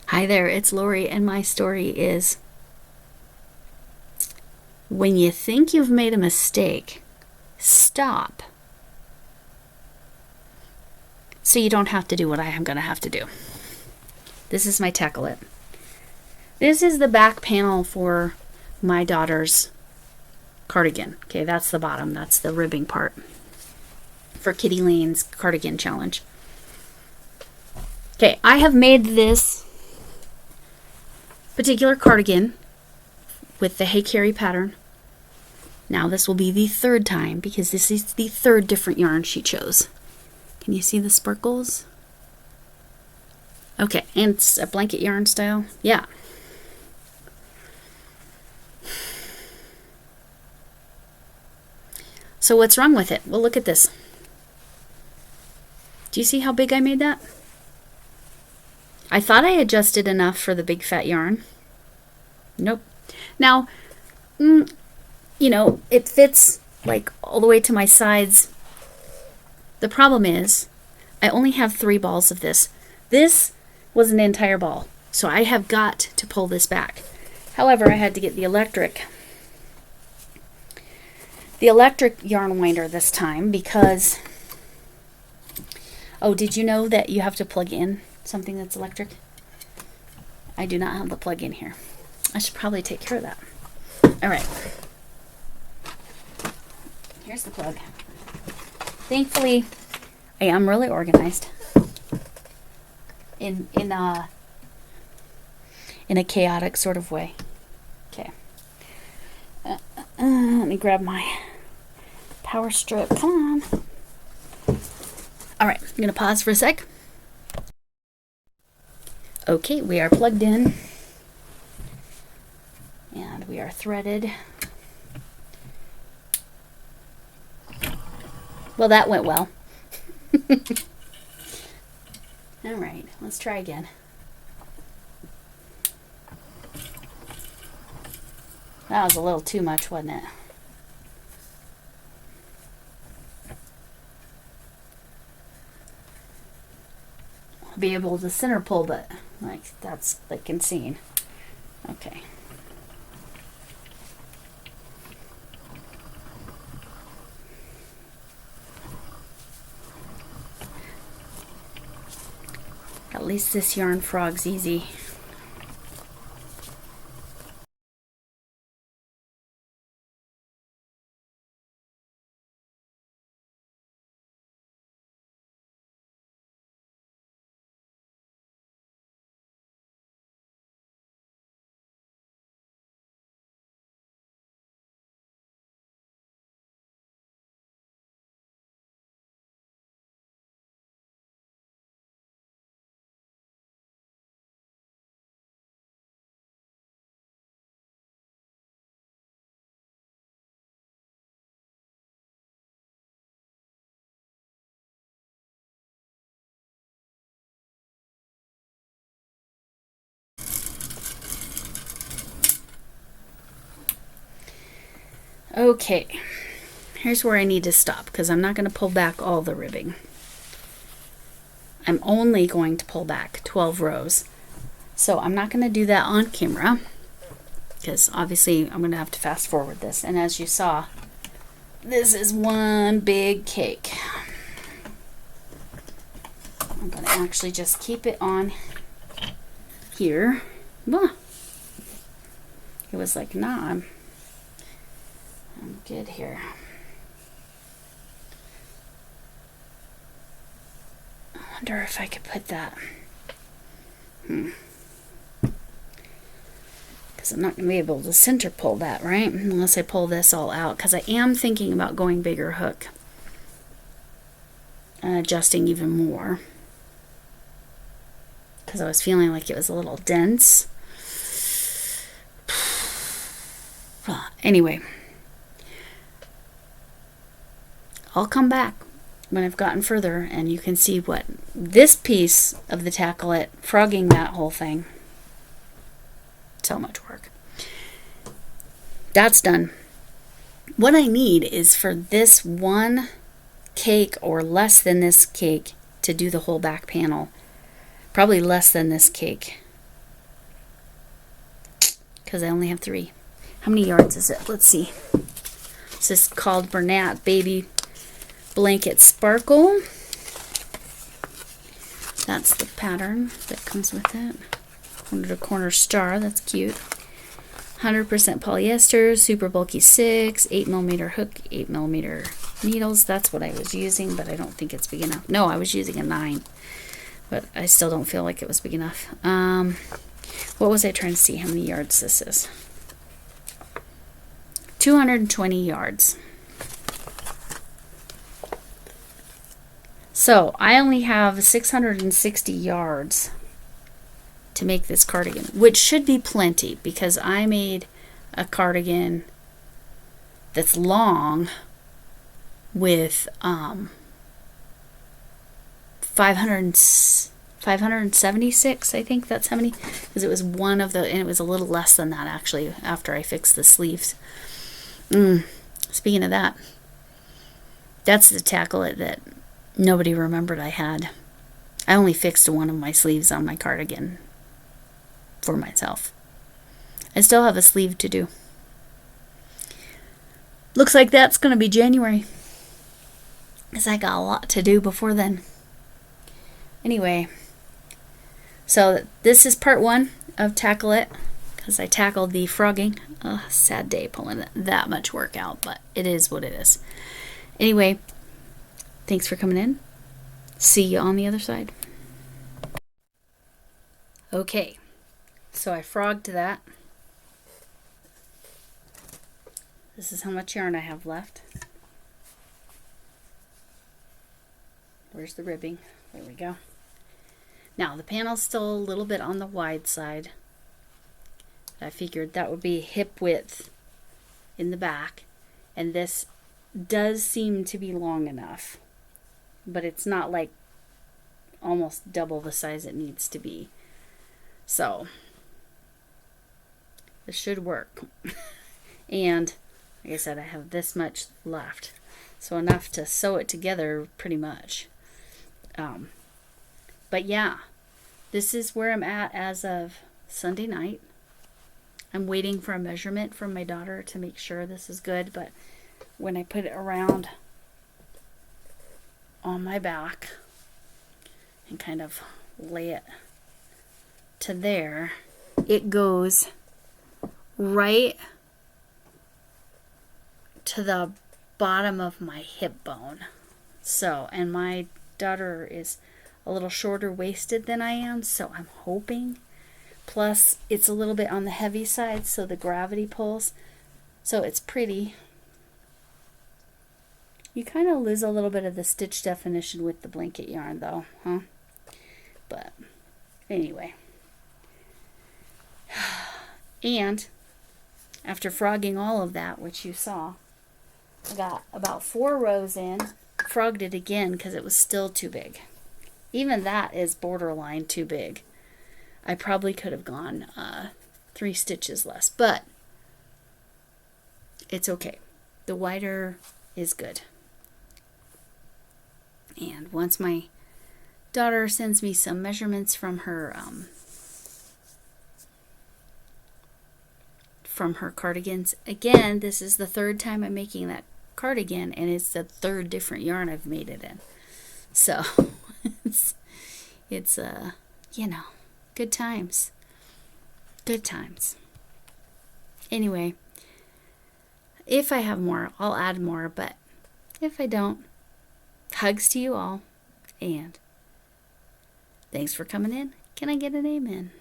Hi there, it's Lori, and my story is when you think you've made a mistake, stop. So you don't have to do what I am going to have to do. This is my tackle-it. This is the back panel for my daughter's cardigan. Okay, that's the bottom. That's the ribbing part for Kitty Lane's cardigan challenge. Okay, I have made this particular cardigan with the Hey Carrie pattern. Now this will be the third time because this is the third different yarn she chose. Can you see the sparkles? Okay, and it's a blanket yarn style. Yeah. So what's wrong with it? Well, look at this. Do you see how big I made that? I thought I adjusted enough for the big fat yarn. Nope. Now, it fits like all the way to my sides. The problem is I only have 3 balls of this. This was an entire ball, so I have got to pull this back. However, I had to get the electric yarn winder this time because, oh, did you know that you have to plug in something that's electric? I do not have the plug in here. I should probably take care of that. All right. Here's the plug. Thankfully, I am really organized in a chaotic sort of way. Okay. Let me grab my power strip. Come on. All right, I'm going to pause for a sec. Okay, we are plugged in. And we are threaded. Well, that went well. All right, let's try again. That was a little too much, wasn't it? I'll be able to center pull, but that's like insane. Okay. At least this yarn frog's easy. Okay, here's where I need to stop because I'm not going to pull back all the ribbing. I'm only going to pull back 12 rows. So I'm not going to do that on camera because obviously I'm going to have to fast forward this. And as you saw, this is one big cake. I'm going to actually just keep it on here. It was like, nah, I'm good here. I wonder if I could put that. Because I'm not going to be able to center pull that, right? Unless I pull this all out. Because I am thinking about going bigger hook. And adjusting even more. Because I was feeling like it was a little dense. Anyway. I'll come back when I've gotten further and you can see what this piece of the tackle-it, frogging that whole thing. So much work. That's done. What I need is for this one cake or less than this cake to do the whole back panel. Probably less than this cake. because I only have 3. How many yards is it? Let's see. This is called Bernat Baby Blanket Sparkle. That's the pattern that comes with it. Corner to corner star, that's cute. 100% polyester, super bulky 6, 8mm hook, 8mm needles. That's what I was using, but I don't think it's big enough. No, I was using a 9, but I still don't feel like it was big enough. What was I trying to see how many yards this is? 220 yards. So I only have 660 yards to make this cardigan, which should be plenty because I made a cardigan that's long with 576, I think that's how many, because it was one of the, and it was a little less than that actually after I fixed the sleeves. Speaking of that, that's the tackle that nobody remembered I had. I only fixed one of my sleeves on my cardigan for myself. I still have a sleeve to do. Looks like that's going to be January, because I got a lot to do before then. Anyway, so this is part 1 of Tackle It, because I tackled the frogging. Sad day pulling that much work out, but it is what it is. Anyway, thanks for coming in. See you on the other side. Okay, so I frogged that. This is how much yarn I have left. Where's the ribbing? There we go. Now the panel's still a little bit on the wide side. I figured that would be hip width in the back, and this does seem to be long enough, but it's not like almost double the size it needs to be. So this should work. And like I said, I have this much left, so enough to sew it together pretty much. But yeah, this is where I'm at as of Sunday night. I'm waiting for a measurement from my daughter to make sure this is good, but when I put it around on my back and kind of lay it to there, it goes right to the bottom of my hip bone. So, and my daughter is a little shorter waisted than I am, so I'm hoping. Plus, it's a little bit on the heavy side, so the gravity pulls. So it's pretty. You kind of lose a little bit of the stitch definition with the blanket yarn, though, huh? But anyway. And after frogging all of that, which you saw, I got about 4 rows in, frogged it again because it was still too big. Even that is borderline too big. I probably could have gone 3 stitches less, but it's okay. The wider is good. And once my daughter sends me some measurements from her cardigans, again, this is the 3rd time I'm making that cardigan, and it's the 3rd different yarn I've made it in. So it's you know, good times. Good times. Anyway, if I have more, I'll add more, but if I don't, hugs to you all, and thanks for coming in. Can I get an amen?